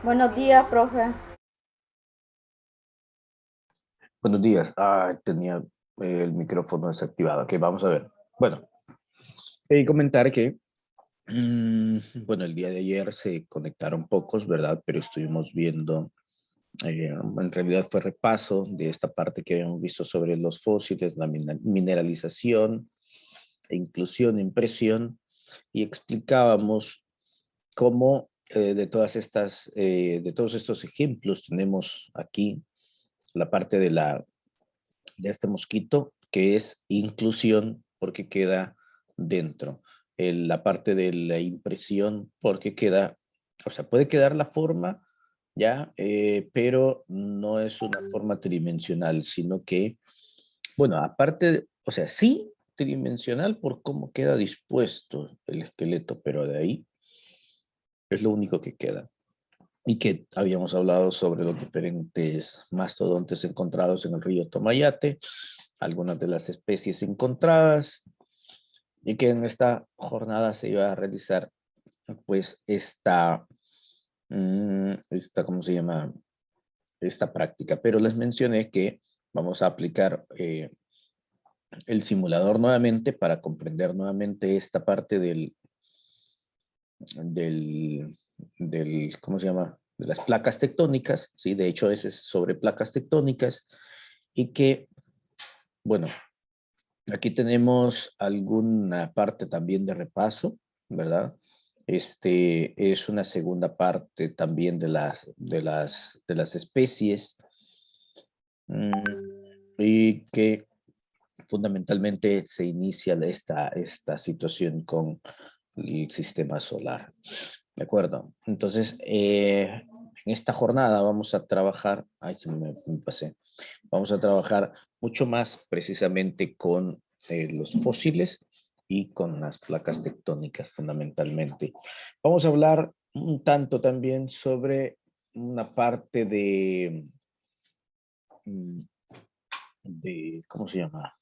Buenos días, profe. Buenos días. Tenía el micrófono desactivado. Ok, vamos a ver. Bueno, comentar que, bueno, el día de ayer se conectaron pocos, ¿verdad? Pero estuvimos viendo, en realidad fue repaso de esta parte que habíamos visto sobre los fósiles, la mineralización, inclusión, impresión, y explicábamos cómo de todos estos ejemplos tenemos aquí la parte de este mosquito, que es inclusión porque queda dentro. La parte de la impresión porque queda, o sea, puede quedar la forma, ya, pero no es una forma tridimensional, sino que, bueno, aparte, o sea, sí tridimensional por cómo queda dispuesto el esqueleto, pero de ahí es lo único que queda. Y que habíamos hablado sobre los diferentes mastodontes encontrados en el río Tomayate, algunas de las especies encontradas, y que en esta jornada se iba a realizar, pues, ¿cómo se llama? Esta práctica. Pero les mencioné que vamos a aplicar el simulador nuevamente para comprender nuevamente esta parte del, ¿cómo se llama? De las placas tectónicas, ¿sí? De hecho, ese es sobre placas tectónicas y que, bueno, aquí tenemos alguna parte también de repaso, ¿verdad? Este es una segunda parte también de las especies y que fundamentalmente se inicia esta situación con el sistema solar. ¿De acuerdo? Entonces, en esta jornada vamos a trabajar, ay, me pasé, vamos a trabajar mucho más precisamente con los fósiles y con las placas tectónicas fundamentalmente. Vamos a hablar un tanto también sobre una parte mm, ¿cómo se llama?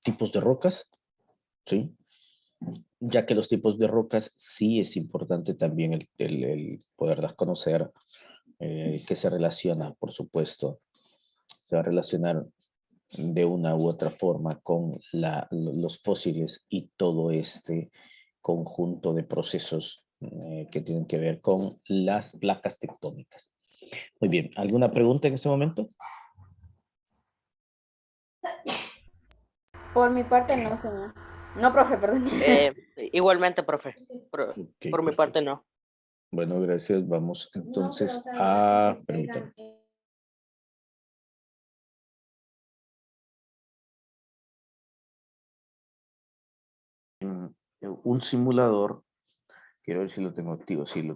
Tipos de rocas, ¿sí? Ya que los tipos de rocas sí es importante también el poderlas conocer, que se relaciona, por supuesto, se va a relacionar de una u otra forma con los fósiles y todo este conjunto de procesos que tienen que ver con las placas tectónicas. Muy bien, ¿alguna pregunta en este momento? Por mi parte, no, señor. No, profe, perdón. Igualmente, profe. Ok, Por mi parte, perfecto. no. Bueno, gracias. Vamos entonces permítame. Un simulador, quiero ver si lo tengo activo, sí,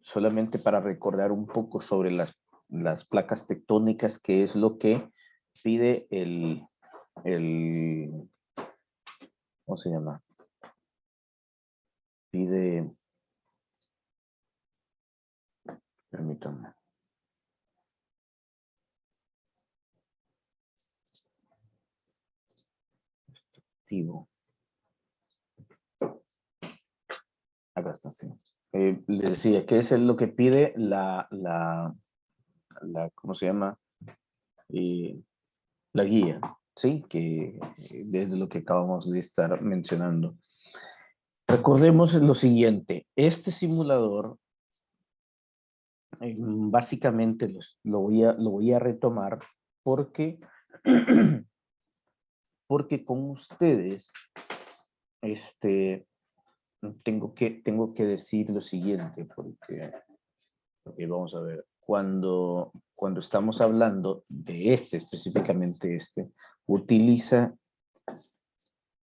solamente para recordar un poco sobre las placas tectónicas, que es lo que pide el ¿cómo se llama? Pide, permítame, activo, acá está, sí. Le decía que es lo que pide ¿cómo se llama? Eh, la guía, ¿sí? Que desde lo que acabamos de estar mencionando. Recordemos lo siguiente, este simulador básicamente lo voy a retomar porque, porque con ustedes tengo que decir lo siguiente, porque vamos a ver, cuando estamos hablando de específicamente utiliza,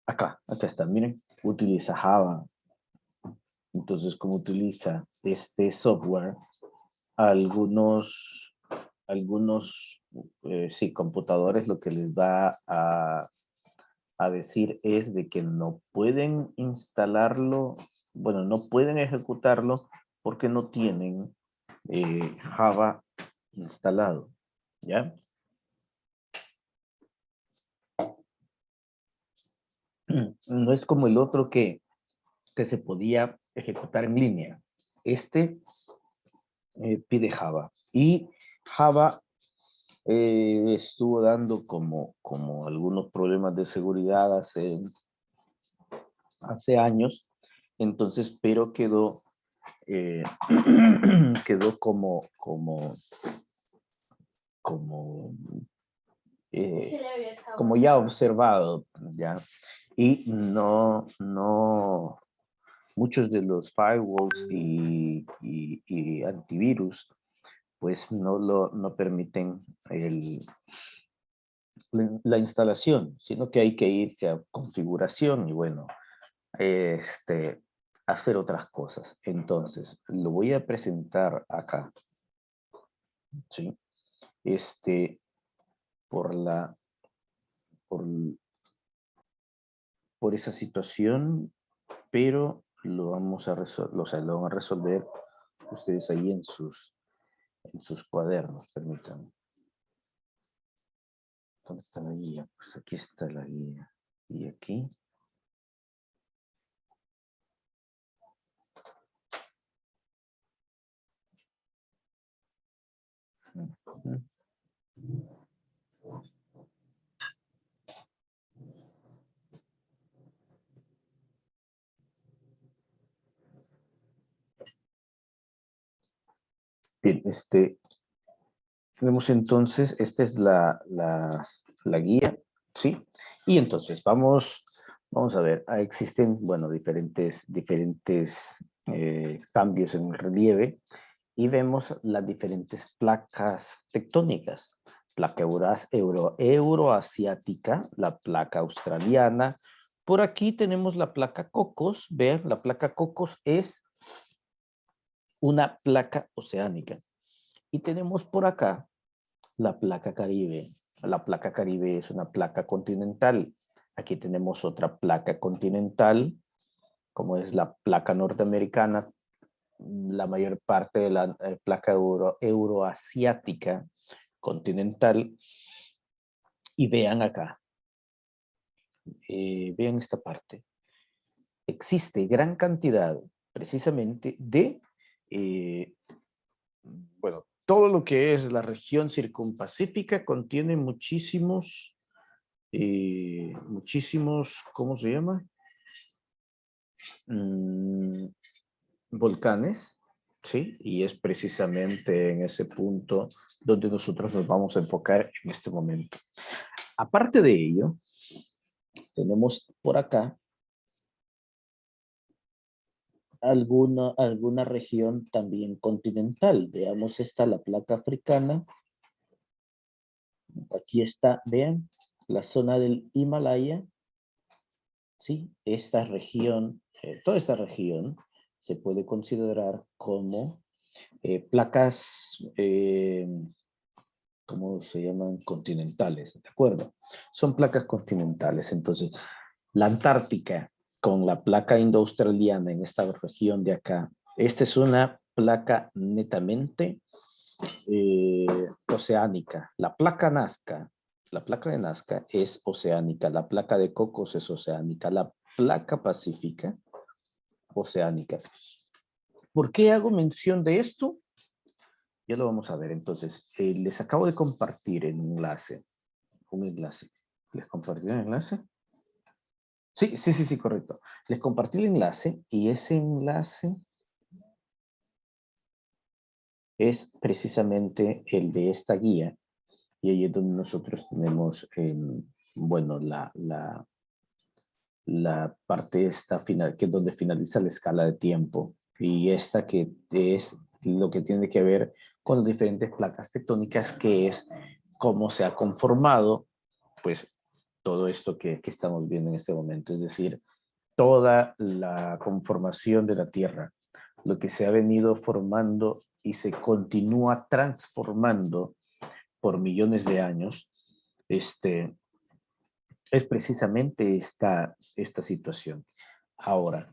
acá está, miren, utiliza Java. Entonces, como utiliza este software, algunos, algunos sí, computadores lo que les va a decir es de que no pueden instalarlo, bueno, no pueden ejecutarlo porque no tienen Java instalado, ¿ya? No es como el otro que se podía ejecutar en línea. Este pide Java. Y Java estuvo dando como algunos problemas de seguridad hace años. Entonces, pero quedó, quedó como ya observado, ¿ya? Y muchos de los firewalls y antivirus, pues no permiten la instalación, sino que hay que irse a configuración y bueno, hacer otras cosas. Entonces, lo voy a presentar acá, ¿sí? Por la, por, por esa situación, pero lo vamos a resolver, o sea, lo van a resolver ustedes ahí en sus cuadernos, permítanme. ¿Dónde está la guía? Pues aquí está la guía. Y aquí. Ujú. Bien, tenemos entonces, esta es la guía, ¿sí? Y entonces vamos a ver, existen, bueno, diferentes cambios en el relieve y vemos las diferentes placas tectónicas. Placa euroasiática, la placa australiana. Por aquí tenemos la placa Cocos. Vean, la placa Cocos es una placa oceánica. Y tenemos por acá la placa Caribe. La placa Caribe es una placa continental. Aquí tenemos otra placa continental, como es la placa norteamericana. La mayor parte de la placa euroasiática continental. Y vean acá, vean esta parte. Existe gran cantidad precisamente de, bueno, todo lo que es la región circunpacífica contiene muchísimos, ¿cómo se llama? Volcanes, ¿sí? Y es precisamente en ese punto donde nosotros nos vamos a enfocar en este momento. Aparte de ello, tenemos por acá alguna región también continental. Veamos, está la placa africana. Aquí está, vean, la zona del Himalaya. Sí, esta región, toda esta región se puede considerar como placas, ¿cómo se llaman? Continentales, ¿de acuerdo? Son placas continentales. Entonces, la Antártica con la placa indo-australiana en esta región de acá, esta es una placa netamente oceánica. La placa Nazca, la placa de Nazca es oceánica, la placa de Cocos es oceánica, la placa pacífica, oceánica. ¿Por qué hago mención de esto? Ya lo vamos a ver. Entonces, les acabo de compartir un enlace. ¿Les compartí el enlace? Sí, correcto. Les compartí el enlace y ese enlace es precisamente el de esta guía. Y ahí es donde nosotros tenemos, bueno, la parte esta final, que es donde finaliza la escala de tiempo. Y esta que es lo que tiene que ver con las diferentes placas tectónicas, que es cómo se ha conformado, pues, todo esto que estamos viendo en este momento. Es decir, toda la conformación de la Tierra, lo que se ha venido formando y se continúa transformando por millones de años, es precisamente esta situación. Ahora,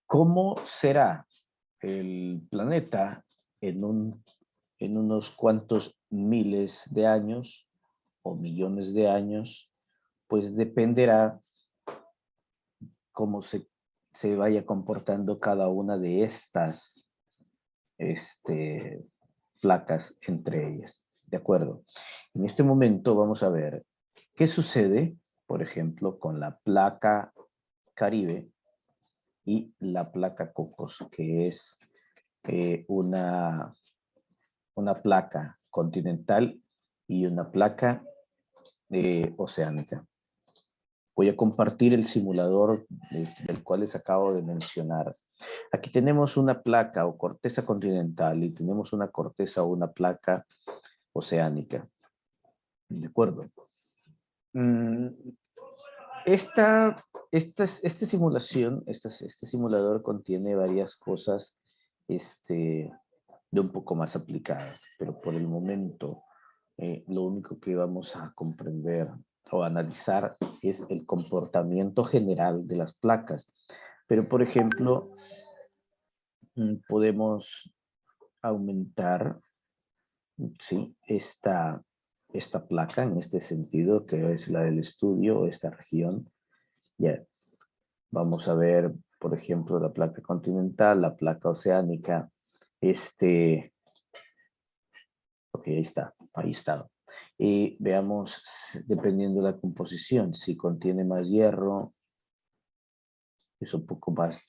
¿cómo será el planeta en unos cuantos miles de años o millones de años? Pues dependerá cómo se vaya comportando cada una de estas placas entre ellas. ¿De acuerdo? En este momento vamos a ver qué sucede, por ejemplo, con la placa Caribe y la placa Cocos, que es una placa continental y una placa oceánica. Voy a compartir el simulador del cual les acabo de mencionar. Aquí tenemos una placa o corteza continental y tenemos una corteza o una placa oceánica. ¿De acuerdo? Esta simulación, este simulador contiene varias cosas de un poco más aplicadas, pero por el momento lo único que vamos a comprender o analizar es el comportamiento general de las placas. Pero, por ejemplo, podemos aumentar, ¿sí? esta placa en este sentido, que es la del estudio, esta región. Ya, vamos a ver, por ejemplo, la placa continental, la placa oceánica, ok, ahí está. Y veamos, dependiendo de la composición, si contiene más hierro, es un poco más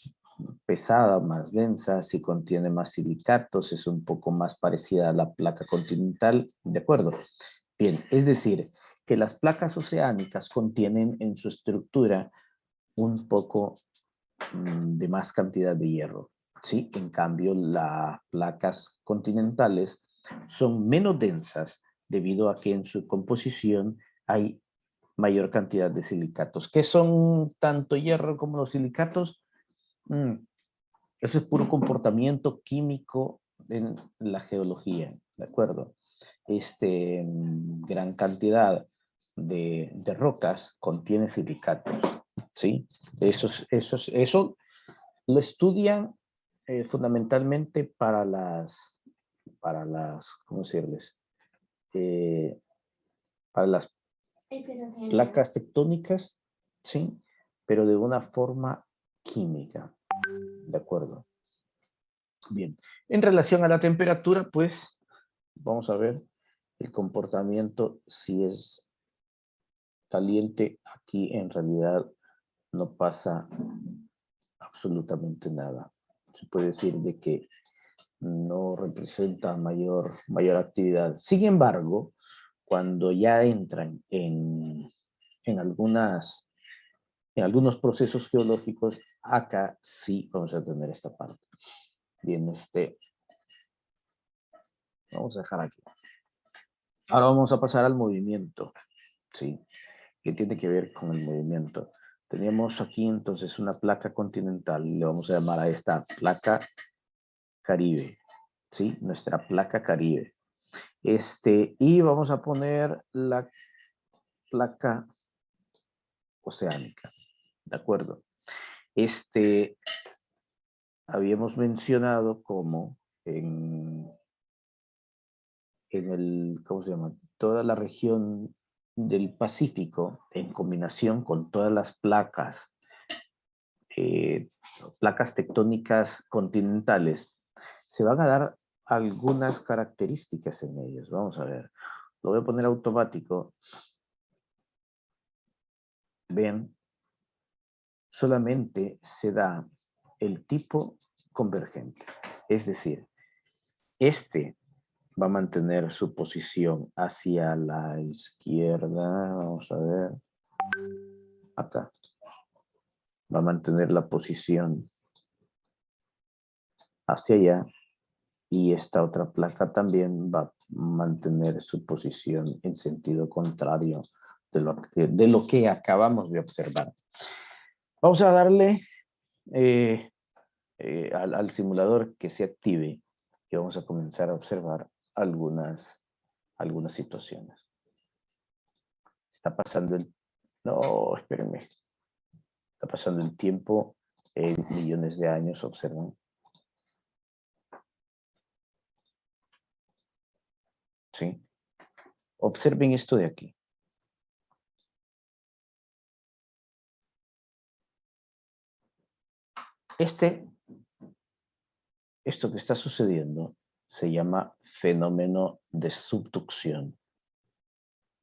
pesada, más densa. Si contiene más silicatos, es un poco más parecida a la placa continental. ¿De acuerdo? Bien, es decir, que las placas oceánicas contienen en su estructura un poco de más cantidad de hierro. ¿Sí? En cambio, las placas continentales son menos densas debido a que en su composición hay mayor cantidad de silicatos. ¿Qué son tanto hierro como los silicatos? Eso es puro comportamiento químico en la geología, ¿de acuerdo? Gran cantidad de rocas contiene silicatos, ¿sí? Eso lo estudian fundamentalmente ¿cómo decirles? Para las placas tectónicas, ¿sí? Pero de una forma química, ¿de acuerdo? Bien, en relación a la temperatura, pues, vamos a ver el comportamiento. Si es caliente, aquí en realidad no pasa absolutamente nada. Se puede decir de que no representa mayor actividad. Sin embargo, cuando ya entran en algunos procesos geológicos, acá sí vamos a tener esta parte. Bien, vamos a dejar aquí. Ahora vamos a pasar al movimiento, ¿sí? ¿Qué tiene que ver con el movimiento? Teníamos aquí entonces una placa continental, le vamos a llamar a esta placa Caribe, ¿sí? Nuestra placa Caribe. Y vamos a poner la placa oceánica, ¿de acuerdo? Habíamos mencionado como en ¿cómo se llama? Toda la región del Pacífico, en combinación con todas las placas tectónicas continentales, se van a dar algunas características en ellos. Vamos a ver. Lo voy a poner automático. Ven, solamente se da el tipo convergente. Es decir, va a mantener su posición hacia la izquierda. Vamos a ver. Acá. Va a mantener la posición hacia allá. Y esta otra placa también va a mantener su posición en sentido contrario de lo que acabamos de observar. Vamos a darle al simulador que se active y vamos a comenzar a observar algunas situaciones. Está pasando no, espérenme. Está pasando el tiempo en millones de años, observan. ¿Sí? Observen esto de aquí. Esto que está sucediendo se llama fenómeno de subducción.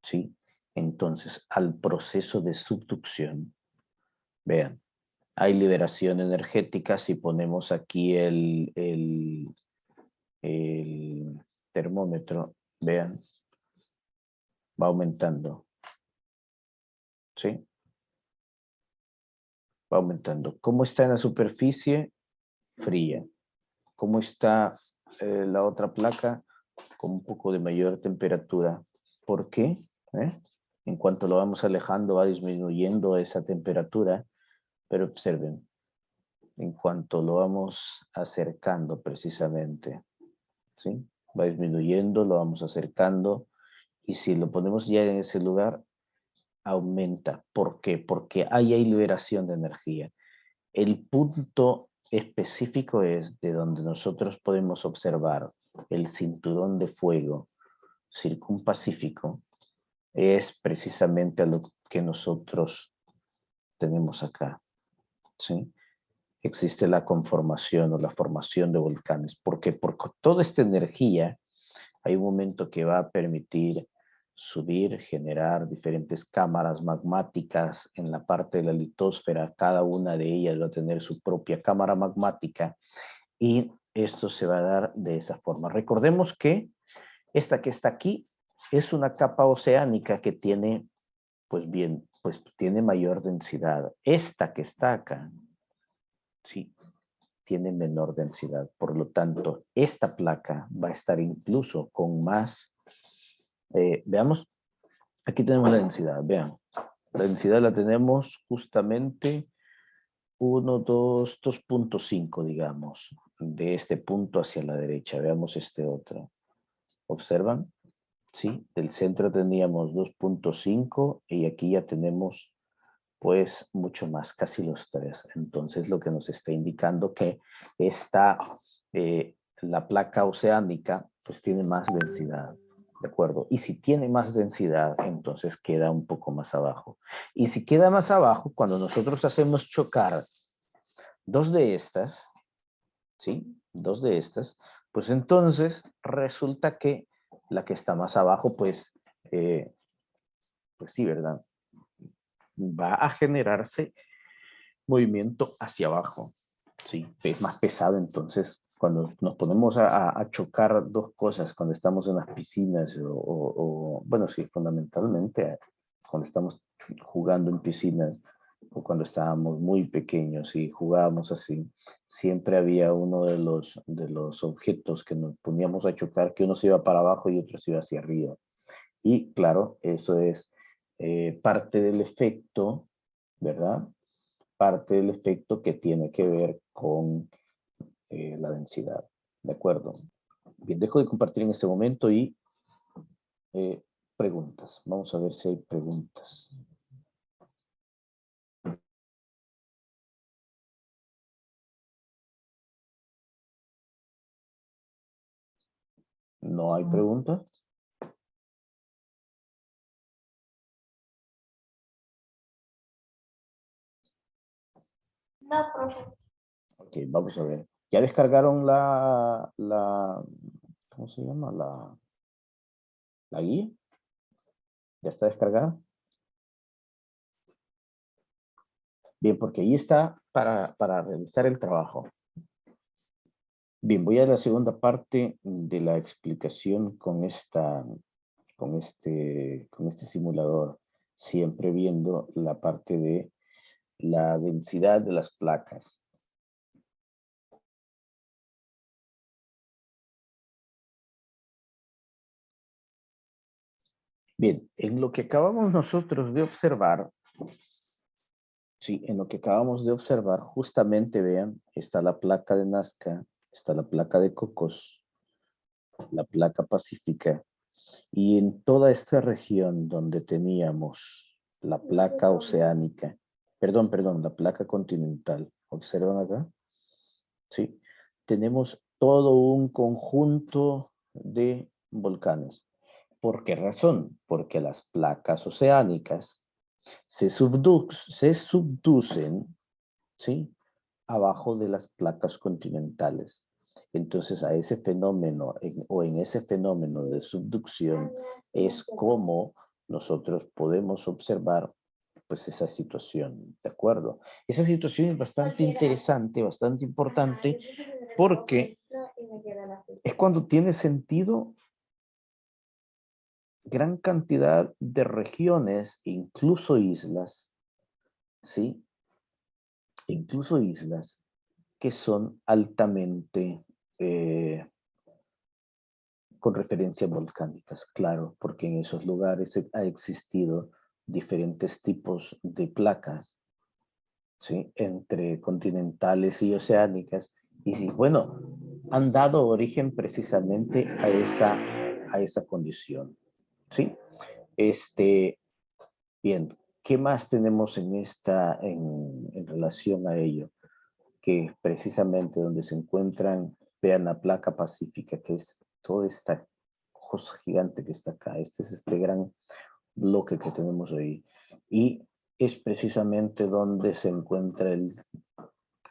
¿Sí? Entonces, al proceso de subducción, vean, hay liberación energética. Si ponemos aquí el termómetro, vean, va aumentando. ¿Sí? Va aumentando. ¿Cómo está en la superficie? Fría. ¿Cómo está la otra placa? Con un poco de mayor temperatura. ¿Por qué? En cuanto lo vamos alejando, va disminuyendo esa temperatura. Pero observen, en cuanto lo vamos acercando precisamente, ¿sí? Va disminuyendo, lo vamos acercando. Y si lo ponemos ya en ese lugar, aumenta. ¿Por qué? Porque ahí hay liberación de energía. El punto específico es de donde nosotros podemos observar el cinturón de fuego circunpacífico, es precisamente a lo que nosotros tenemos acá, ¿sí? Existe la conformación o la formación de volcanes. ¿Por qué? Porque toda esta energía hay un momento que va a permitir subir, generar diferentes cámaras magmáticas en la parte de la litosfera. Cada una de ellas va a tener su propia cámara magmática y esto se va a dar de esa forma. Recordemos que esta que está aquí es una capa oceánica que tiene, pues bien, pues tiene mayor densidad. Esta que está acá, sí, tiene menor densidad. Por lo tanto, esta placa va a estar incluso con más. Veamos, aquí tenemos la densidad, vean. La densidad la tenemos justamente 2.5, digamos, de este punto hacia la derecha. Veamos este otro. ¿Observan? Sí, del centro teníamos 2.5 y aquí ya tenemos pues mucho más, casi los 3. Entonces lo que nos está indicando que la placa oceánica pues tiene más densidad, ¿de acuerdo? Y si tiene más densidad, entonces queda un poco más abajo. Y si queda más abajo, cuando nosotros hacemos chocar dos de estas, ¿sí? Dos de estas, pues entonces resulta que la que está más abajo, pues sí, ¿verdad? Va a generarse movimiento hacia abajo, ¿sí? Es más pesado. Entonces, cuando nos ponemos a chocar dos cosas, cuando estamos en las piscinas bueno, sí, fundamentalmente cuando estamos jugando en piscinas o cuando estábamos muy pequeños y jugábamos así, siempre había uno de los objetos que nos poníamos a chocar, que uno se iba para abajo y otro se iba hacia arriba. Y claro, eso es parte del efecto, ¿verdad? Parte del efecto que tiene que ver con la densidad. ¿De acuerdo? Bien, dejo de compartir en este momento y preguntas. Vamos a ver si hay preguntas. ¿No hay preguntas? No, profe. Ok, vamos a ver. ¿Ya descargaron ¿cómo se llama? La guía? ¿Ya está descargada? Bien, porque ahí está para realizar el trabajo. Bien, voy a la segunda parte de la explicación con este simulador, siempre viendo la parte de la densidad de las placas. Bien, en lo que acabamos nosotros de observar, sí, en lo que acabamos de observar, justamente vean, está la placa de Nazca, está la placa de Cocos, la placa pacífica, y en toda esta región donde teníamos la placa oceánica, perdón, la placa continental, ¿observan acá? Sí, tenemos todo un conjunto de volcanes. ¿Por qué razón? Porque las placas oceánicas se subducen, ¿sí? Abajo de las placas continentales. Entonces, a ese fenómeno o en ese fenómeno de subducción es como nosotros podemos observar pues esa situación, ¿de acuerdo? Esa situación es bastante interesante, bastante importante, porque es cuando tiene sentido gran cantidad de regiones, incluso islas, ¿sí? Incluso islas que son altamente con referencias volcánicas, claro, porque en esos lugares ha existido diferentes tipos de placas, ¿sí? Entre continentales y oceánicas, y sí, bueno, han dado origen precisamente a esa condición, ¿sí? Bien, ¿qué más tenemos en relación a ello? Que precisamente donde se encuentran, vean la placa pacífica, que es toda esta cosa gigante que está acá. Este es este gran bloque que tenemos ahí. Y es precisamente donde se encuentra el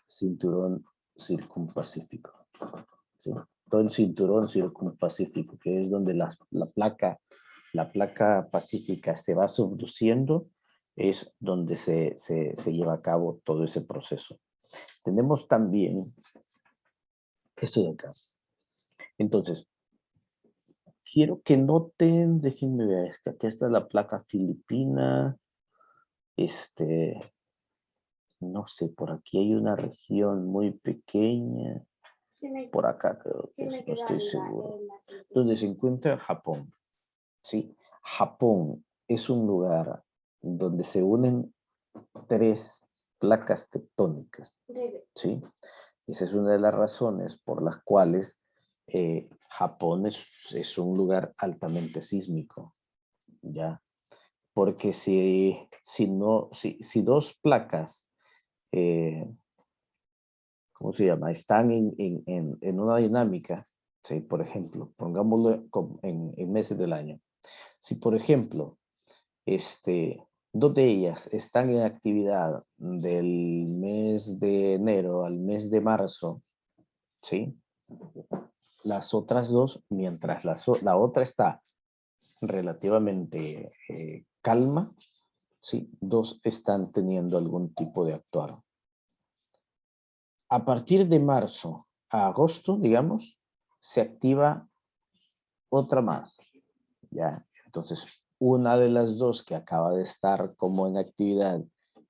cinturón circunpacífico. ¿Sí? Todo el cinturón circunpacífico, que es donde la placa pacífica se va subduciendo, es donde se lleva a cabo todo ese proceso. Tenemos también esto de acá. Entonces, quiero que noten, déjenme ver, es que aquí está la placa filipina, no sé, por aquí hay una región muy pequeña, por acá creo que es, no estoy seguro, donde se encuentra Japón, ¿sí? Japón es un lugar donde se unen tres placas tectónicas, ¿sí? Esa es una de las razones por las cuales Japón es un lugar altamente sísmico, ¿ya? Porque si dos placas, ¿cómo se llama? Están en una dinámica, ¿sí? Por ejemplo, pongámoslo en meses del año. Si, por ejemplo, dos de ellas están en actividad del mes de enero al mes de marzo, ¿sí? Las otras dos, mientras la otra está relativamente calma, ¿sí? Dos están teniendo algún tipo de actuar. A partir de marzo a agosto, digamos, se activa otra más, ¿ya? Entonces, una de las dos que acaba de estar como en actividad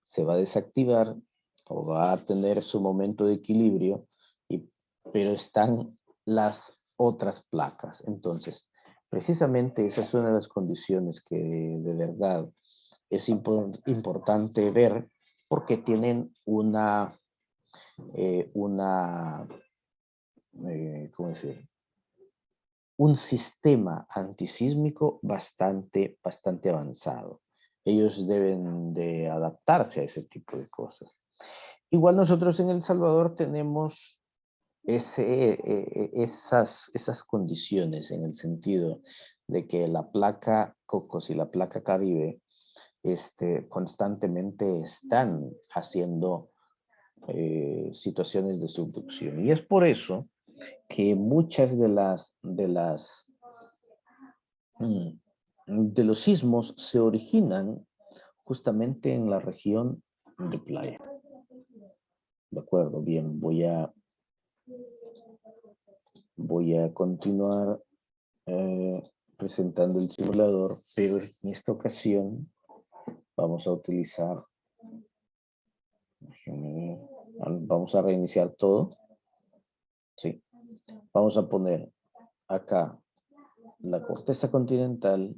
se va a desactivar o va a tener su momento de equilibrio, pero están las otras placas. Entonces, precisamente esa es una de las condiciones que de verdad es importante ver porque tienen ¿cómo decir? Un sistema antisísmico bastante avanzado. Ellos deben de adaptarse a ese tipo de cosas. Igual nosotros en El Salvador tenemos esas condiciones en el sentido de que la placa Cocos y la placa Caribe constantemente están haciendo situaciones de subducción. Y es por eso que muchas de los sismos se originan justamente en la región de playa. De acuerdo, bien, voy a continuar presentando el simulador, pero en esta ocasión vamos a utilizar, vamos a reiniciar todo. Sí, vamos a poner acá la corteza continental,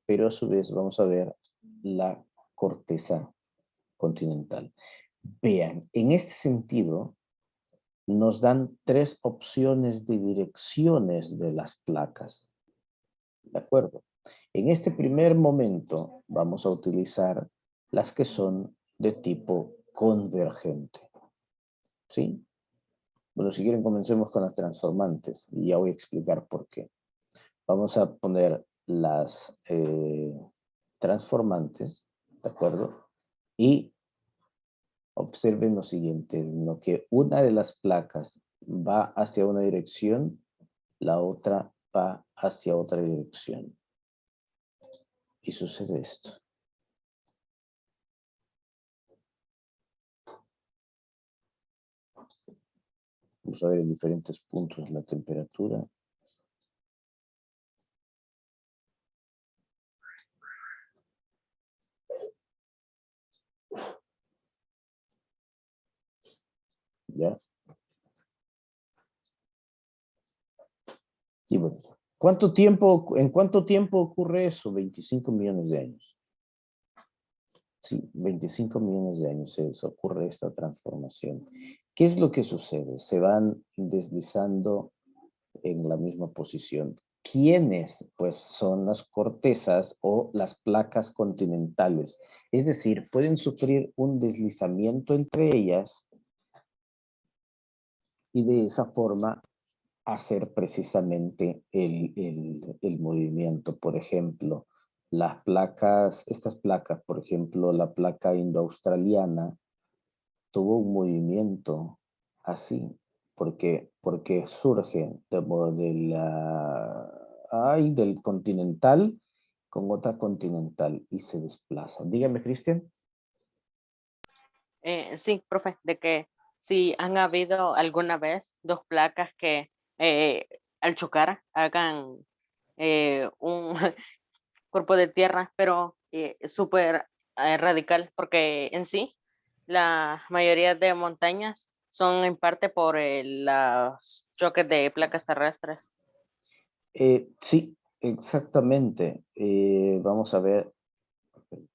pero a su vez vamos a ver la corteza continental. Vean, en este sentido, nos dan tres opciones de direcciones de las placas. ¿De acuerdo? En este primer momento vamos a utilizar las que son de tipo convergente. ¿Sí? Bueno, si quieren comencemos con las transformantes y ya voy a explicar por qué. Vamos a poner las transformantes, ¿de acuerdo? Y observen lo siguiente, lo que una de las placas va hacia una dirección, la otra va hacia otra dirección. Y sucede esto. Vamos a ver en diferentes puntos la temperatura. ¿Ya? Y bueno, ¿en cuánto tiempo ocurre eso? 25 millones de años. Sí, 25 millones de años ocurre esta transformación. ¿Qué es lo que sucede? Se van deslizando en la misma posición. ¿Quiénes? Pues son las cortezas o las placas continentales. Es decir, pueden sufrir un deslizamiento entre ellas y de esa forma hacer precisamente el movimiento. Por ejemplo, las placas, estas placas, por ejemplo, la placa indoaustraliana tuvo un movimiento así, porque surge del continental con otra continental y se desplaza. Dígame, Cristian. Sí, profe, de que si han habido alguna vez dos placas que al chocar hagan un cuerpo de tierra, pero súper radical, porque en sí la mayoría de montañas son en parte por los choques de placas terrestres. Sí, exactamente. Vamos a ver,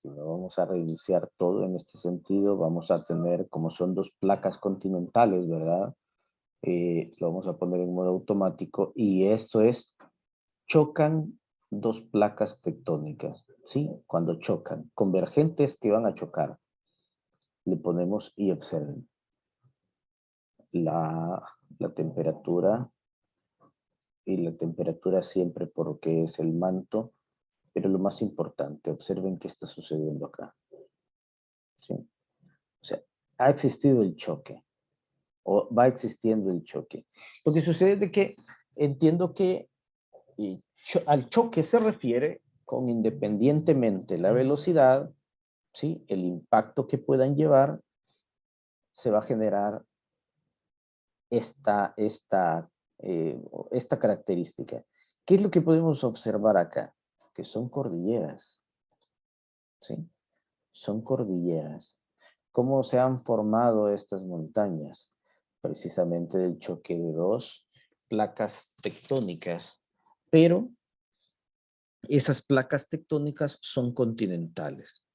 vamos a reiniciar todo en este sentido. Vamos a tener, como son dos placas continentales, ¿verdad? Lo vamos a poner en modo automático y esto es, chocan dos placas tectónicas, ¿sí? Cuando chocan, convergentes que van a chocar, le ponemos y observen la temperatura y la temperatura siempre porque es el manto, pero lo más importante, observen qué está sucediendo acá, ¿sí? O sea, ha existido el choque o va existiendo el choque. Lo que sucede es de que entiendo que al choque se refiere con independientemente la velocidad, ¿sí? El impacto que puedan llevar, se va a generar esta, esta, esta característica. ¿Qué es lo que podemos observar acá? Que son cordilleras, ¿sí? Son cordilleras. ¿Cómo se han formado estas montañas? Precisamente del choque de dos placas tectónicas, pero esas placas tectónicas son continentales.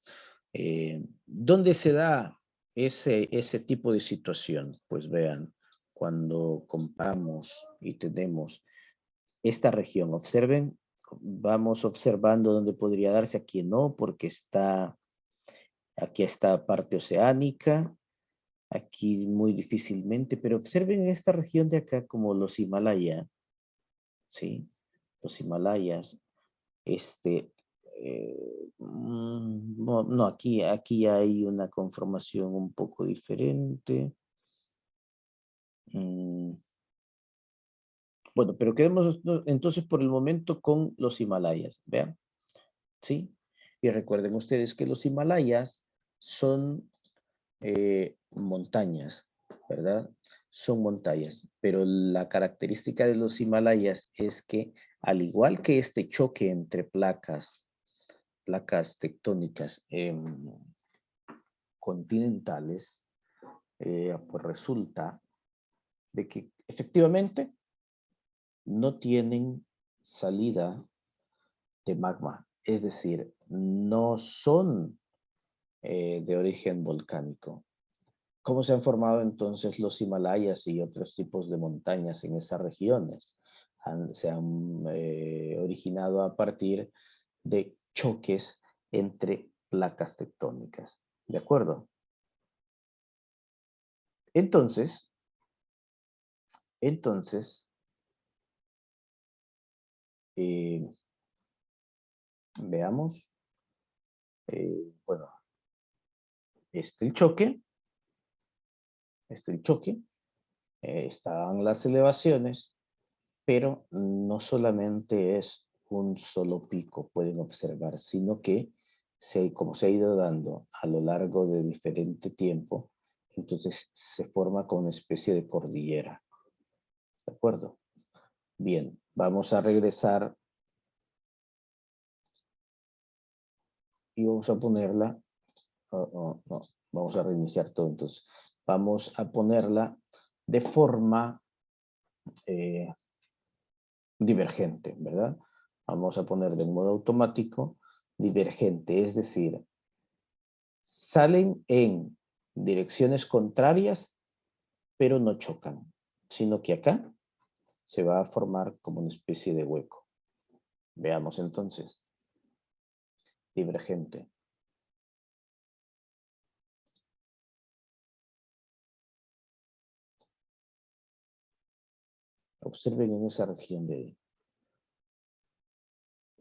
¿Dónde se da ese tipo de situación? Pues vean, cuando comparamos y tenemos esta región, observen, vamos observando dónde podría darse, aquí no, porque aquí está parte oceánica, aquí muy difícilmente, pero observen esta región de acá como los Himalaya, ¿sí? Los Himalayas, este, no, no, aquí hay una conformación un poco diferente. Bueno, pero quedemos entonces por el momento con los Himalayas, ¿vean? ¿Sí? Y recuerden ustedes que los Himalayas son montañas, ¿verdad? Son montañas, pero la característica de los Himalayas es que al igual que este choque entre placas tectónicas continentales, pues resulta de que efectivamente no tienen salida de magma, es decir, no son de origen volcánico. ¿Cómo se han formado entonces los Himalayas y otros tipos de montañas en esas regiones? Se han originado a partir de choques entre placas tectónicas. ¿De acuerdo? Entonces, eh, veamos, bueno, este el choque, estaban las elevaciones, pero no solamente es un solo pico, pueden observar, sino que como se ha ido dando a lo largo de diferente tiempo, entonces se forma como una especie de cordillera. ¿De acuerdo? Bien, vamos a regresar y vamos a ponerla, no, vamos a reiniciar todo entonces. Vamos a ponerla de forma divergente, ¿verdad? Vamos a poner de modo automático divergente, es decir, salen en direcciones contrarias, pero no chocan, sino que acá se va a formar como una especie de hueco. Veamos entonces. Divergente. Observen en esa región de ahí.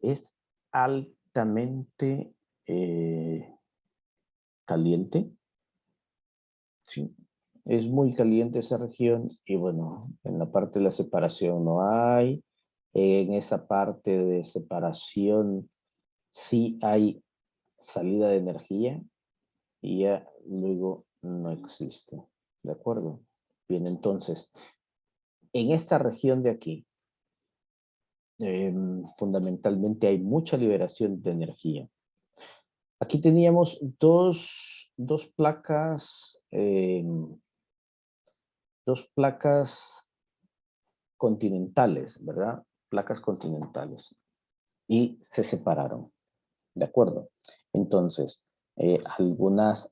Es altamente caliente. Sí. Es muy caliente esa región y bueno, en la parte de la separación no hay. En esa parte de separación sí hay salida de energía y ya luego no existe. ¿De acuerdo? Bien, entonces, en esta región de aquí, fundamentalmente hay mucha liberación de energía. Aquí teníamos dos placas continentales, ¿verdad? Placas continentales. Y se separaron, ¿de acuerdo? Entonces, algunas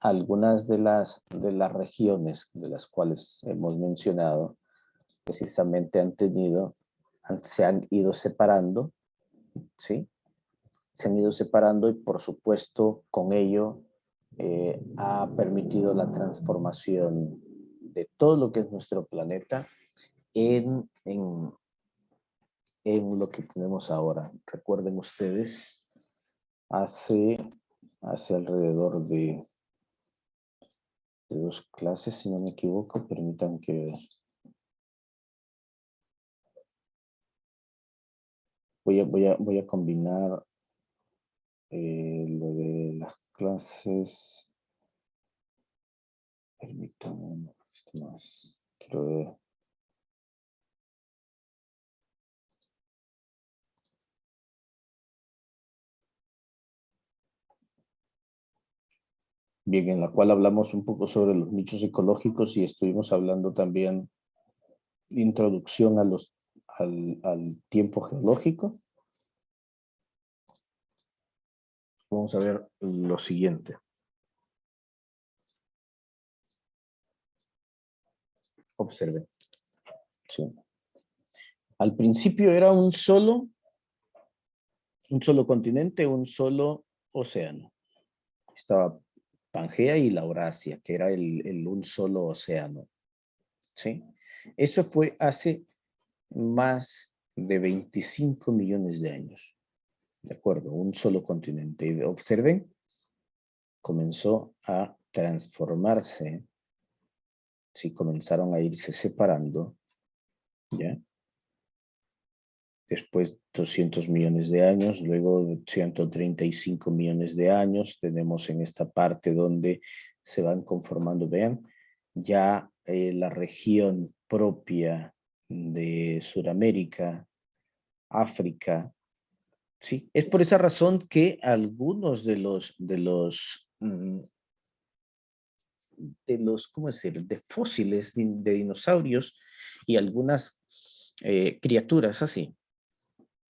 de las regiones de las cuales hemos mencionado, precisamente se han ido separando, ¿sí? Se han ido separando y por supuesto con ello ha permitido la transformación de todo lo que es nuestro planeta en lo que tenemos ahora. Recuerden ustedes, hace alrededor de 2 clases, si no me equivoco, permitan que voy a combinar lo de las clases. Permítanme un poquito más. Quiero ver. Bien, en la cual hablamos un poco sobre los nichos ecológicos y estuvimos hablando también introducción al tiempo geológico. Vamos a ver lo siguiente. Observen. Sí. Al principio era un solo continente, un solo océano. Estaba Pangea y la Eurasia, que era un solo océano. ¿Sí? Eso fue hace más de 25 millones de años. ¿De acuerdo? Un solo continente. Y observen, comenzó a transformarse. Sí, comenzaron a irse separando. ¿Ya? Después 200 millones de años, luego 135 millones de años, tenemos en esta parte donde se van conformando, vean, ya la región propia de Sudamérica, África, ¿sí? Es por esa razón que algunos de los ¿cómo decir?, de fósiles de dinosaurios y algunas criaturas así,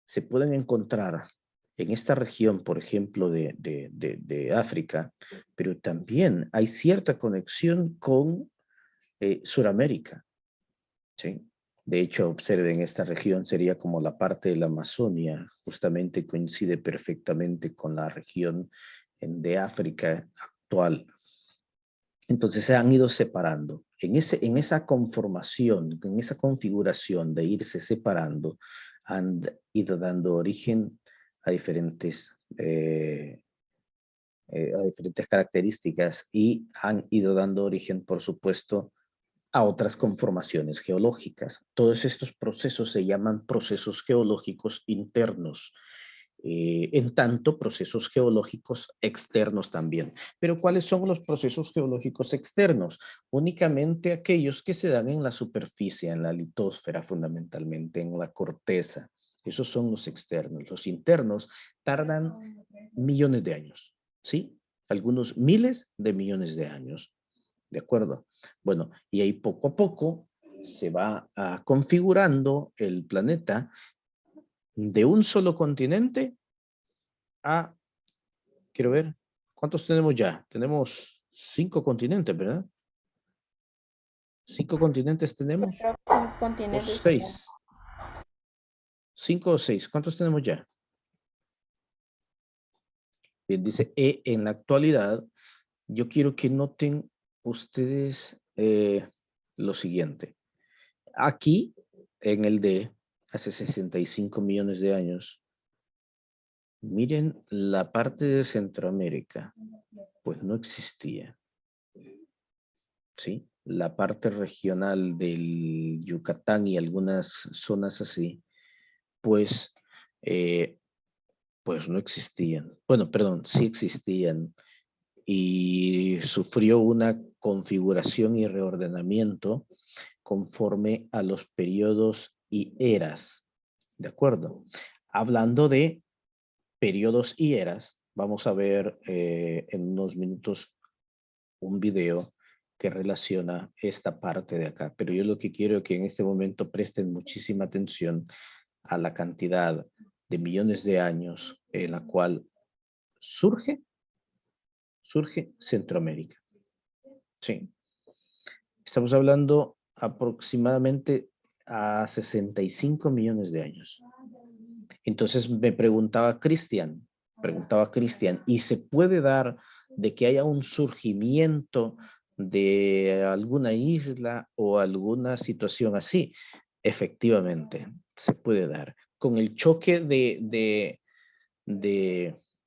se pueden encontrar en esta región, por ejemplo, de África, pero también hay cierta conexión con Sudamérica, ¿sí? De hecho, observen, esta región sería como la parte de la Amazonia, justamente coincide perfectamente con la región de África actual. Entonces se han ido separando. En esa conformación, en esa configuración de irse separando, han ido dando origen a diferentes características y han ido dando origen, por supuesto, a otras conformaciones geológicas. Todos estos procesos se llaman procesos geológicos internos. En tanto, procesos geológicos externos también. Pero ¿cuáles son los procesos geológicos externos? Únicamente aquellos que se dan en la superficie, en la litosfera, fundamentalmente, en la corteza. Esos son los externos. Los internos tardan millones de años, ¿sí? Algunos miles de millones de años. ¿De acuerdo? Bueno, y ahí poco a poco se va configurando el planeta de un solo continente a, quiero ver, ¿cuántos tenemos ya? Tenemos 5 continentes, ¿verdad? 5 continentes tenemos. Creo que son O continentes. 6. 5 o 6. ¿Cuántos tenemos ya? Bien, dice, en la actualidad, yo quiero que noten ustedes lo siguiente. Aquí, en el D, hace 65 millones de años, miren la parte de Centroamérica, pues no existía, ¿sí? La parte regional del Yucatán y algunas zonas así, pues, pues no existían. Bueno, perdón, sí existían y sufrió una configuración y reordenamiento conforme a los periodos y eras, ¿de acuerdo? Hablando de periodos y eras, vamos a ver en unos minutos un video que relaciona esta parte de acá, pero yo lo que quiero es que en este momento presten muchísima atención a la cantidad de millones de años en la cual surge Centroamérica. Sí. Estamos hablando aproximadamente a 65 millones de años. Entonces me preguntaba Cristian, ¿y se puede dar de que haya un surgimiento de alguna isla o alguna situación así? Efectivamente, se puede dar. Con el choque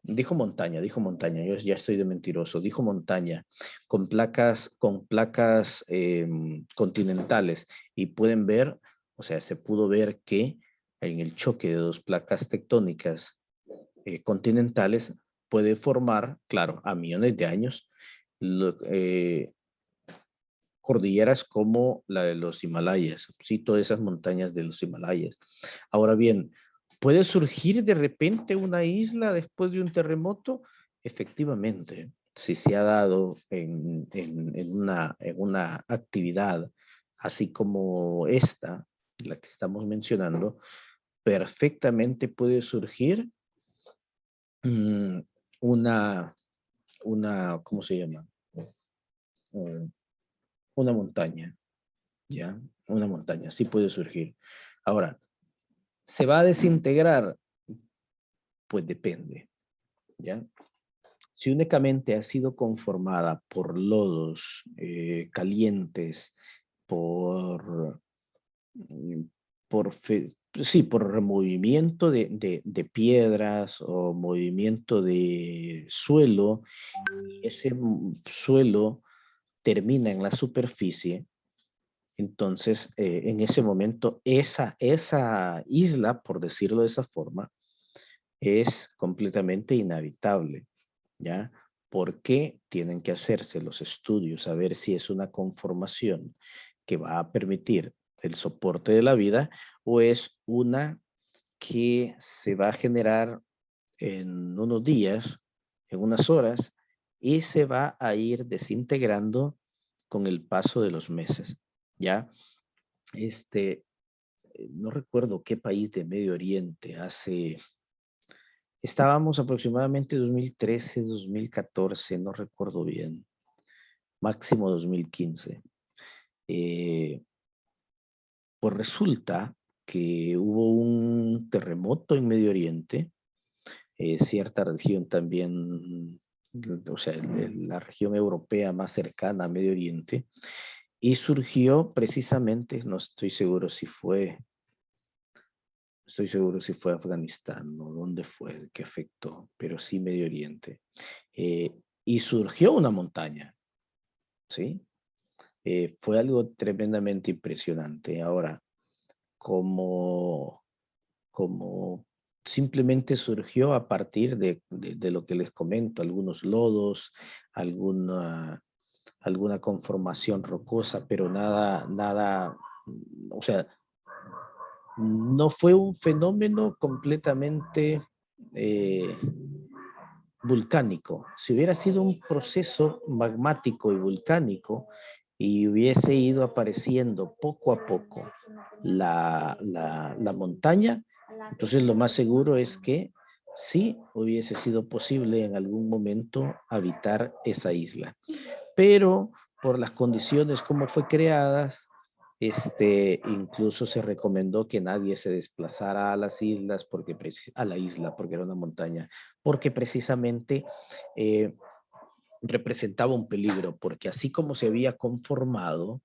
dijo montaña, yo ya estoy de mentiroso, dijo montaña, con placas continentales, y pueden ver, o sea, se pudo ver que en el choque de dos placas tectónicas continentales puede formar, claro, a millones de años, cordilleras como la de los Himalayas, sí, todas esas montañas de los Himalayas. Ahora bien, ¿puede surgir de repente una isla después de un terremoto? Efectivamente, si se ha dado en una actividad así como esta, la que estamos mencionando, perfectamente puede surgir una, ¿cómo se llama? Una montaña, ¿ya? Una montaña, sí puede surgir. Ahora, ¿se va a desintegrar? Pues depende, ¿ya? Si únicamente ha sido conformada por lodos calientes, por, sí, por removimiento de piedras o movimiento de suelo, y ese suelo termina en la superficie, entonces en ese momento esa isla, por decirlo de esa forma, es completamente inhabitable, ¿ya? ¿Por qué tienen que hacerse los estudios a ver si es una conformación que va a permitir el soporte de la vida o es una que se va a generar en unos días, en unas horas, y se va a ir desintegrando con el paso de los meses, ¿ya? No recuerdo qué país de Medio Oriente estábamos aproximadamente 2013, 2014, no recuerdo bien, máximo 2015. Pues resulta que hubo un terremoto en Medio Oriente, cierta región también, o sea, la región europea más cercana a Medio Oriente, y surgió precisamente, no estoy seguro si fue Afganistán o dónde fue que afectó, pero sí Medio Oriente. Y surgió una montaña, ¿sí? Fue algo tremendamente impresionante. Ahora, como simplemente surgió a partir de lo que les comento, algunos lodos, alguna conformación rocosa, pero nada, o sea, no fue un fenómeno completamente volcánico. Si hubiera sido un proceso magmático y volcánico y hubiese ido apareciendo poco a poco la montaña, entonces lo más seguro es que sí hubiese sido posible en algún momento habitar esa isla. Pero por las condiciones como fue creadas, incluso se recomendó que nadie se desplazara a las islas, a la isla, porque era una montaña, porque precisamente representaba un peligro, porque así como se había conformado,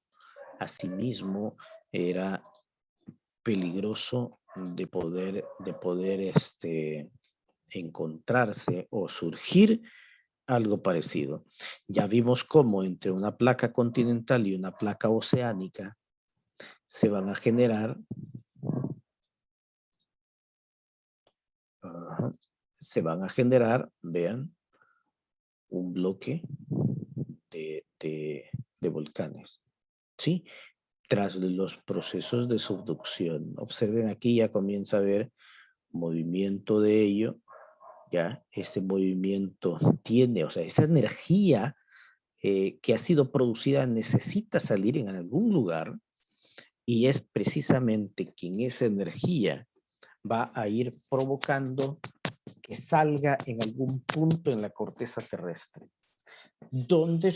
asimismo era peligroso de poder encontrarse o surgir algo parecido. Ya vimos cómo entre una placa continental y una placa oceánica se van a generar vean, un bloque de volcanes, ¿sí? Tras los procesos de subducción. Observen aquí, ya comienza a haber movimiento de ello, ya, este movimiento tiene, o sea, esa energía que ha sido producida necesita salir en algún lugar y es precisamente que en esa energía va a ir provocando que salga en algún punto en la corteza terrestre. ¿Dónde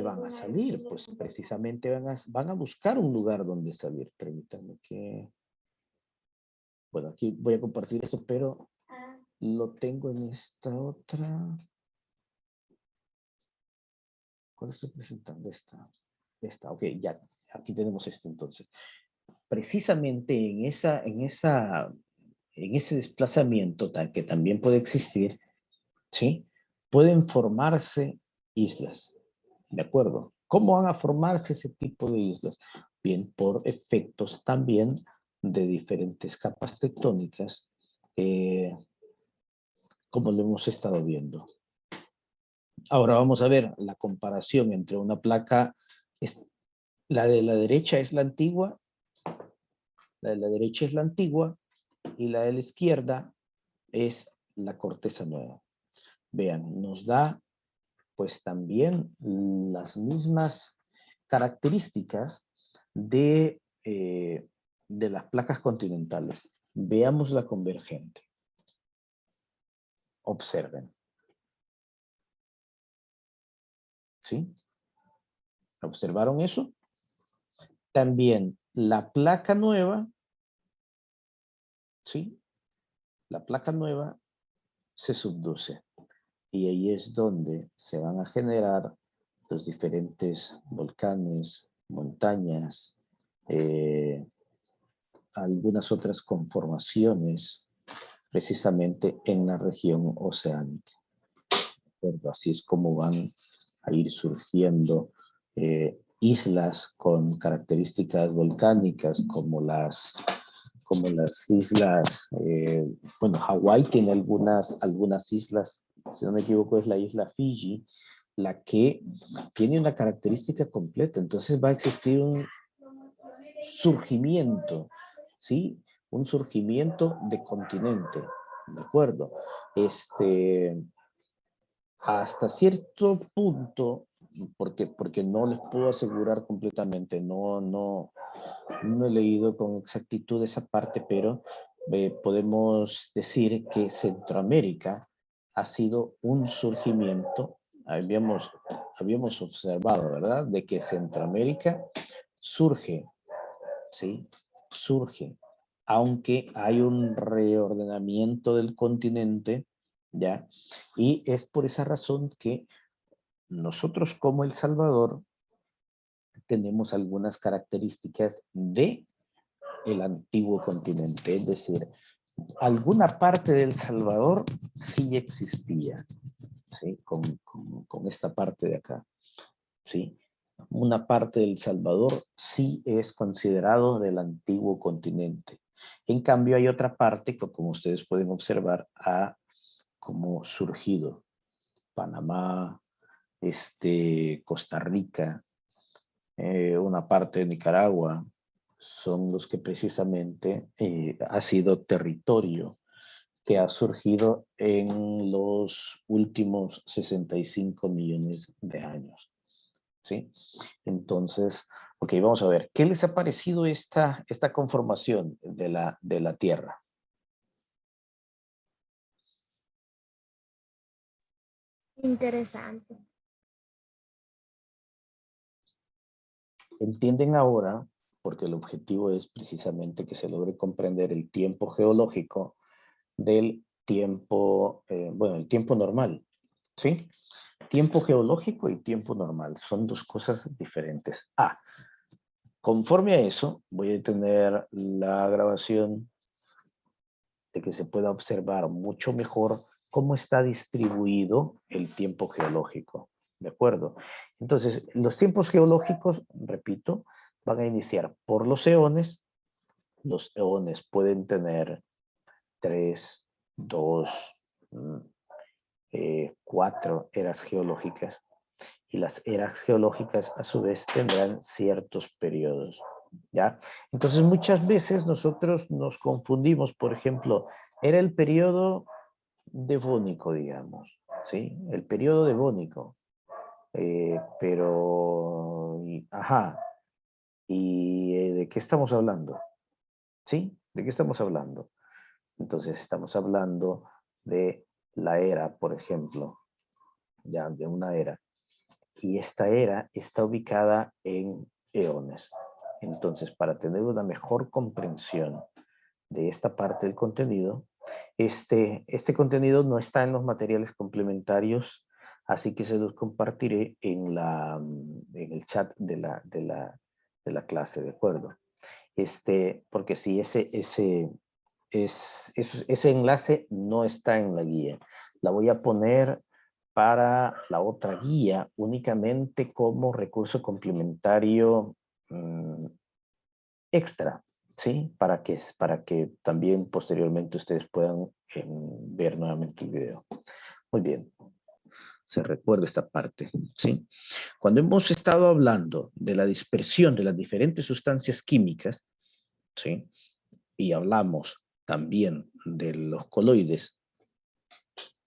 van a salir? Pues precisamente van a buscar un lugar donde salir. Permítanme que... Bueno, aquí voy a compartir eso, pero lo tengo en esta otra... ¿Cuál estoy presentando? Esta, ok, ya. Aquí tenemos entonces. Precisamente en ese desplazamiento que también puede existir, ¿sí? Pueden formarse islas, ¿de acuerdo? ¿Cómo van a formarse ese tipo de islas? Bien, por efectos también de diferentes capas tectónicas, como lo hemos estado viendo. Ahora vamos a ver la comparación entre una placa, la de la derecha es la antigua, la de la derecha es la antigua y la de la izquierda es la corteza nueva. Vean, nos da pues también las mismas características de las placas continentales. Veamos la convergente. Observen. ¿Sí? ¿Observaron eso? También la placa nueva, ¿sí? La placa nueva se subduce. Y ahí es donde se van a generar los diferentes volcanes, montañas, algunas otras conformaciones, precisamente en la región oceánica. Así es como van a ir surgiendo islas con características volcánicas como las islas, bueno, Hawái tiene algunas islas, si no me equivoco es la isla Fiji, la que tiene una característica completa, entonces va a existir un surgimiento, ¿sí? Un surgimiento de continente, ¿de acuerdo? Hasta cierto punto, porque no les puedo asegurar completamente, no he leído con exactitud esa parte, pero podemos decir que Centroamérica ha sido un surgimiento, habíamos observado, ¿verdad? De que Centroamérica surge, ¿sí? Surge, aunque hay un reordenamiento del continente, ¿ya? Y es por esa razón que nosotros como El Salvador tenemos algunas características de el antiguo continente, es decir, alguna parte del Salvador sí existía, ¿sí? Con esta parte de acá, ¿sí? una parte del Salvador sí es considerado del antiguo continente. En cambio, hay otra parte que, como ustedes pueden observar, ha como surgido. Panamá, Costa Rica, una parte de Nicaragua, son los que precisamente ha sido territorio que ha surgido en los últimos 65 millones de años. ¿Sí? Entonces, ok, vamos a ver, ¿qué les ha parecido esta conformación de la Tierra? Interesante. Entienden ahora, porque el objetivo es precisamente que se logre comprender el tiempo geológico del tiempo, bueno, el tiempo normal, ¿sí? Tiempo geológico y tiempo normal son dos cosas diferentes. Conforme a eso, voy a tener la grabación de que se pueda observar mucho mejor cómo está distribuido el tiempo geológico. ¿De acuerdo? Entonces, los tiempos geológicos, repito, van a iniciar por los eones. Los eones pueden tener 3, 2, 4 eras geológicas. Y las eras geológicas, a su vez, tendrán ciertos periodos. ¿Ya? Entonces, muchas veces nosotros nos confundimos. Por ejemplo, era el periodo devónico, digamos, ¿sí? El periodo devónico. ¿Y de qué estamos hablando? ¿Sí? ¿De qué estamos hablando? Entonces, estamos hablando de la era, por ejemplo, ya de una era. Y esta era está ubicada en eones. Entonces, para tener una mejor comprensión de esta parte del contenido, este contenido no está en los materiales complementarios, así que se los compartiré en el chat de la clase, ¿de acuerdo? Porque si ese enlace no está en la guía, la voy a poner para la otra guía únicamente como recurso complementario extra, ¿sí? Para que también posteriormente ustedes puedan ver nuevamente el video. Muy bien. Se recuerda esta parte, ¿sí? Cuando hemos estado hablando de la dispersión de las diferentes sustancias químicas, ¿sí? Y hablamos también de los coloides,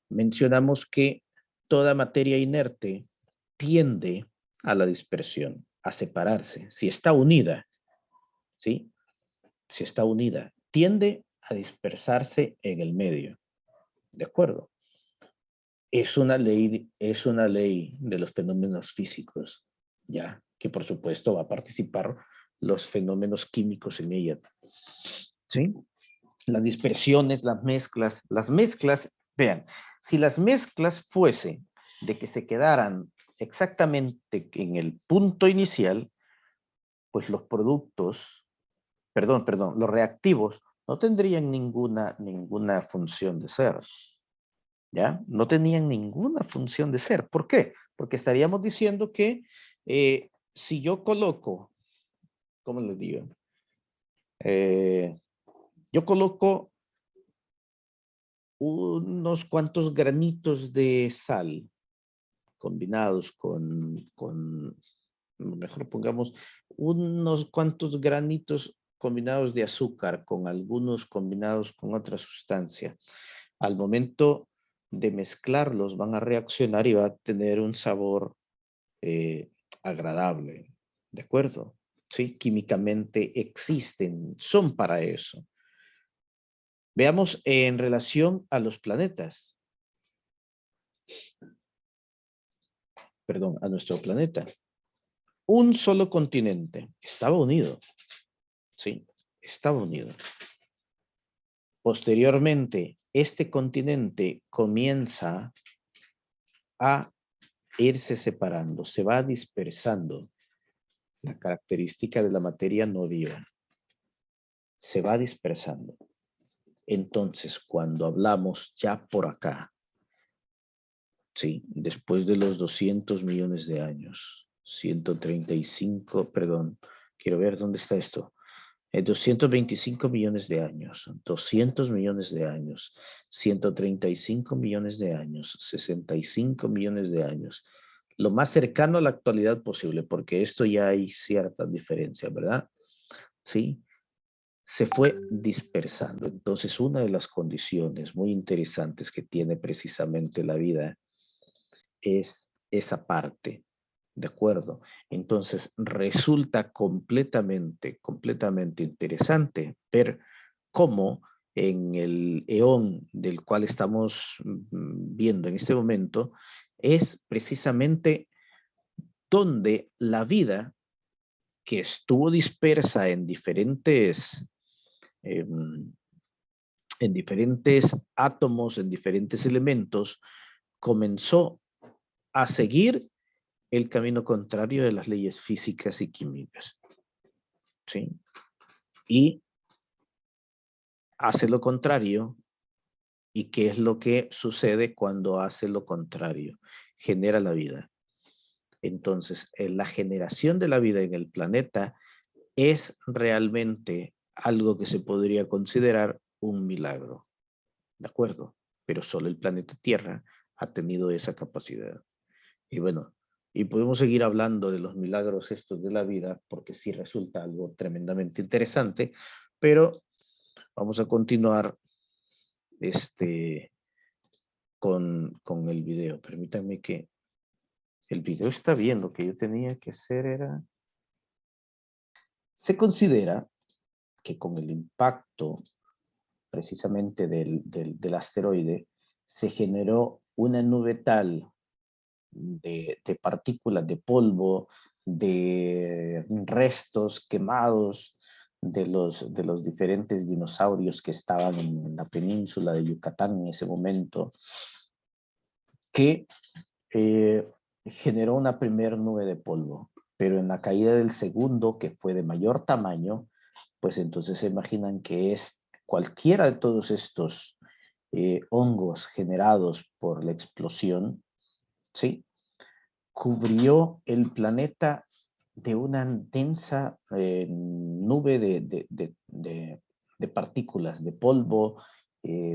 mencionamos que toda materia inerte tiende a la dispersión, a separarse. Si está unida, ¿sí? Si está unida, tiende a dispersarse en el medio. ¿De acuerdo? Es una ley de los fenómenos físicos, ¿ya? Que por supuesto va a participar los fenómenos químicos en ella. ¿Sí? Las dispersiones, las mezclas, vean, si las mezclas fuese de que se quedaran exactamente en el punto inicial, pues los productos, los reactivos no tendrían ninguna función de ser, ¿ya? No tenían ninguna función de ser. ¿Por qué? Porque estaríamos diciendo que si yo coloco, ¿cómo les digo? Yo coloco unos cuantos granitos de sal combinados mejor pongamos, unos cuantos granitos combinados de azúcar con algunos combinados con otra sustancia. Al momento de mezclarlos van a reaccionar y va a tener un sabor agradable, ¿de acuerdo? Sí, químicamente existen, son para eso. Veamos en relación a los planetas. Perdón, a nuestro planeta. Un solo continente estaba unido. Sí, estaba unido. Posteriormente, este continente comienza a irse separando, se va dispersando. La característica de la materia no viva. Se va dispersando. Entonces, cuando hablamos ya por acá, sí, después de los 200 millones de años, 135, perdón, quiero ver dónde está esto. 225 millones de años, 200 millones de años, 135 millones de años, 65 millones de años. Lo más cercano a la actualidad posible, porque esto ya hay cierta diferencia, ¿verdad? Sí, se fue dispersando. Entonces, una de las condiciones muy interesantes que tiene precisamente la vida es esa parte. ¿De acuerdo? Entonces, resulta completamente interesante ver cómo en el eón del cual estamos viendo en este momento, es precisamente donde la vida que estuvo dispersa en diferentes átomos, en diferentes elementos, comenzó a seguir el camino contrario de las leyes físicas y químicas. ¿Sí? Y hace lo contrario. ¿Y qué es lo que sucede cuando hace lo contrario? Genera la vida. Entonces, la generación de la vida en el planeta es realmente algo que se podría considerar un milagro. ¿De acuerdo? Pero solo el planeta Tierra ha tenido esa capacidad. Y bueno, y podemos seguir hablando de los milagros estos de la vida, porque sí resulta algo tremendamente interesante, pero vamos a continuar con el video. Permítanme que el video está bien. Lo que yo tenía que hacer era... Se considera que con el impacto precisamente del asteroide se generó una nube tal de partículas, de polvo, de restos quemados de los diferentes dinosaurios que estaban en la península de Yucatán en ese momento, que generó una primera nube de polvo, pero en la caída del segundo, que fue de mayor tamaño, pues entonces se imaginan que es cualquiera de todos estos hongos generados por la explosión, ¿sí? Cubrió el planeta de una densa nube de partículas, de polvo,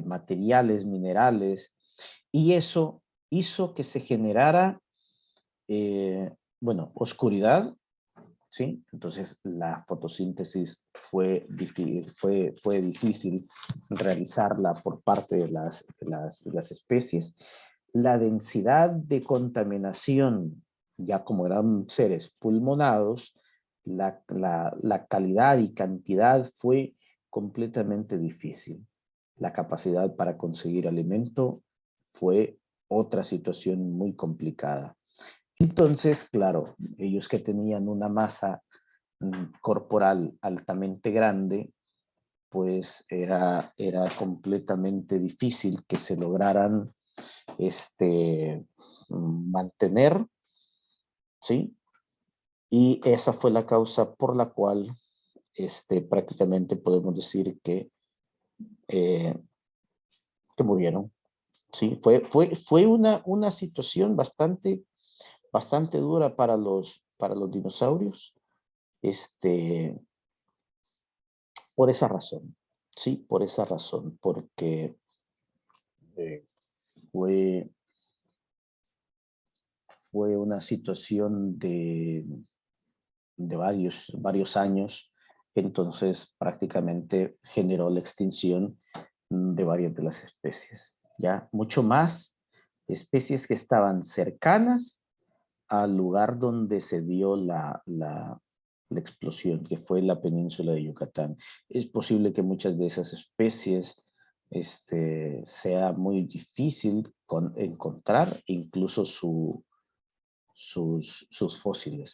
materiales, minerales, y eso hizo que se generara, bueno, oscuridad, ¿sí? Entonces la fotosíntesis fue difícil realizarla por parte de las especies. La densidad de contaminación, ya como eran seres pulmonados, la calidad y cantidad fue completamente difícil. La capacidad para conseguir alimento fue otra situación muy complicada. Entonces, claro, ellos que tenían una masa corporal altamente grande, pues era completamente difícil que se lograran mantener, ¿sí? Y esa fue la causa por la cual prácticamente podemos decir que murieron. Sí, fue una situación bastante dura para los dinosaurios, por esa razón, sí, por esa razón, porque fue una situación de varios años, entonces prácticamente generó la extinción de varias de las especies, ya mucho más especies que estaban cercanas al lugar donde se dio la explosión, que fue la península de Yucatán. Es posible que muchas de esas especies sea muy difícil encontrar incluso sus fósiles.